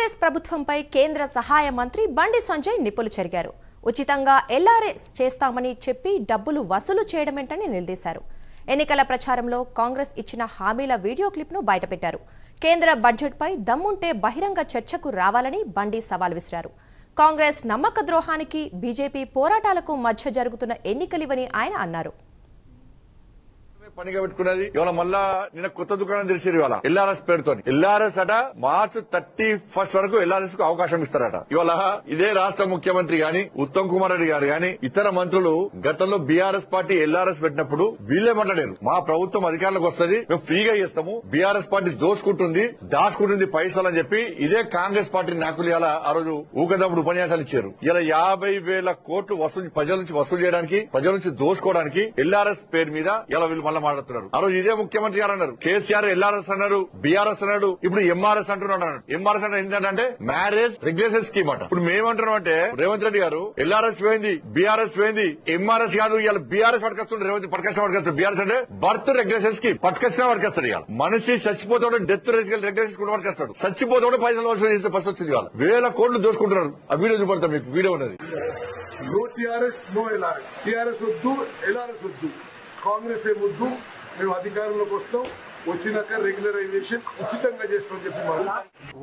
కాంగ్రెస్ ప్రభుత్వంపై కేంద్ర సహాయ మంత్రి బండి సంజయ్ నిప్పులు చెరిగారు. ఉచితంగా ఎల్ఆర్ఎస్ చేస్తామని చెప్పి డబ్బులు వసూలు చేయడమేంటని నిలదీశారు. ఎన్నికల ప్రచారంలో కాంగ్రెస్ ఇచ్చిన హామీల వీడియో క్లిప్ను బయటపెట్టారు. కేంద్ర బడ్జెట్పై దమ్ముంటే బహిరంగ చర్చకు రావాలని బండి సవాల్ విసిరారు. కాంగ్రెస్ నమ్మక ద్రోహానికి బీజేపీ పోరాటాలకు మధ్య జరుగుతున్న ఎన్నికలివని ఆయన అన్నారు. పనిగా పెట్టుకున్నది ఇవాళ మళ్ళా నిన్న కొత్త దుకాణం తెలిసేది ఇవాళ ఎల్ఆర్ఎస్ పేరుతో. ఎల్ఆర్ఎస్ అట మార్చి 31 వరకు ఎల్ఆర్ఎస్ కు అవకాశం ఇస్తారట. ఇవాళ ఇదే రాష్ట్ర ముఖ్యమంత్రి గాని ఉత్తమ్ కుమార్ రెడ్డి గారు గాని ఇతర మంత్రులు గతంలో బీఆర్ఎస్ పార్టీ ఎల్ఆర్ఎస్ పెట్టినప్పుడు వీళ్లే మాట్లాడారు, మా ప్రభుత్వం అధికారంలోకి వస్తుంది, మేము ఫ్రీగా చేస్తాము, బీఆర్ఎస్ పార్టీ దోసుకుంటుంది దాచుకుంటుంది పైసలు అని చెప్పి ఇదే కాంగ్రెస్ పార్టీ నాయకులు ఇలా ఆ రోజు ఊకదప్పుడు ఉపన్యాసాలు ఇచ్చారు. ఇలా 50,000 కోట్లు వసూలు ప్రజల నుంచి వసూలు చేయడానికి, ప్రజల నుంచి దోసుకోవడానికి ఎల్ఆర్ఎస్ పేరు మీద ఇలా వీళ్ళు మళ్ళీ మాట్లాడుతున్నారు. ఆ రోజు ఇదే ముఖ్యమంత్రి గారు అన్నారు, కేసీఆర్ ఎల్ఆర్ఎస్ అన్నారు, బీఆర్ఎస్ అన్నాడు, ఇప్పుడు ఎంఆర్ఎస్ అంటున్నాడు. ఎంఆర్ఎస్ అంటే ఏంటంటే మ్యారేజ్ రెగ్యులేషన్ స్కీమ్ అట. ఇప్పుడు మేమంటున్నాం అంటే రేవంత్ రెడ్డి గారు ఎల్ఆర్ఎస్ పోయింది, బీఆర్ఎస్ పోయింది, ఎంఆర్ఎస్ కాదు ఇవాళ బీఆర్ఎస్ పట్టుకొస్తుండే. రేవంత్ పట్టుకొచ్చిన బీఆర్ఎస్ అంటే బర్త్ రెగ్యులేషన్ స్కీమ్ పట్టుకొచ్చిన పట్టుకొస్తాడు. ఇవాళ మనిషి చచ్చిపోతాడు, డెత్ రెగ్యులేషన్ కూడా పట్టుకొస్తాడు, చచ్చిపోతాడు పైసలు వసూలు చేస్తే బస్సు వచ్చింది. ఇవాళ 1000 కోట్లు దోసుకుంటున్నారు. ఆ వీడియో చూపడతాం, మీకు వీడియో ఉన్నది. No TRS, no LRS. TRS వద్దు, ఎల్ఆర్ఎస్ వద్దు, కాంగ్రెస్ ఏ వద్దు, మేము అధికారంలోకి వస్తాం, వచ్చినాక రెగ్యులరైజేషన్ ఉచితంగా చేస్తామని చెప్పి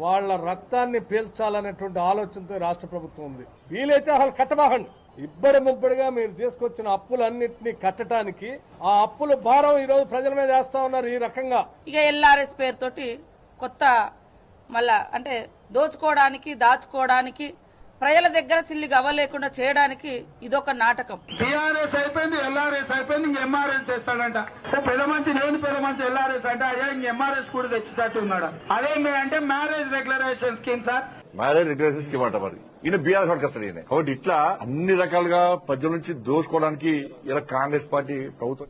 వాళ్ళ రక్తాన్ని పీల్చాలనేటువంటి ఆలోచనతో రాష్ట్ర ప్రభుత్వం ఉంది. వీలైతే అసలు కట్టబాకండి. ఇబ్బడి ముబ్బడిగా మీరు తీసుకొచ్చిన అప్పులన్నింటినీ కట్టడానికి ఆ అప్పుల భారం ఈ రోజు ప్రజల మీద వేస్తా ఉన్నారు. ఈ రకంగా ఇక ఎల్ఆర్ఎస్ పేరుతోటి కొత్త మళ్ళా అంటే దోచుకోవడానికి దాచుకోవడానికి ప్రజల దగ్గర చిల్లి గవ్వలేకుండా చేయడానికి ఇదొక నాటకం. టీఆర్ఎస్ అయిపోయింది, ఎల్ఆర్ఎస్ అయిపోయింది, ఇంక ఎంఆర్ఎస్ తెస్తాడంట. పెద్ద మంచి లేదు, పెద్ద మంచి ఎల్ఆర్ఎస్ అంటే అదే ఇంక ఎంఆర్ఎస్ కూడా తెచ్చేటట్టు ఉన్నాడు. అదేంటి అంటే marriage regularisation scheme sir, marriage regulation scheme అంట. మరి ఈయన బీఆర్ఎస్ పట్టుకొస్తాడు ఈయన. కాబట్టి ఇట్లా అన్ని రకాలుగా ప్రజల నుంచి దోసుకోవడానికి ఇలా కాంగ్రెస్ పార్టీ ప్రభుత్వం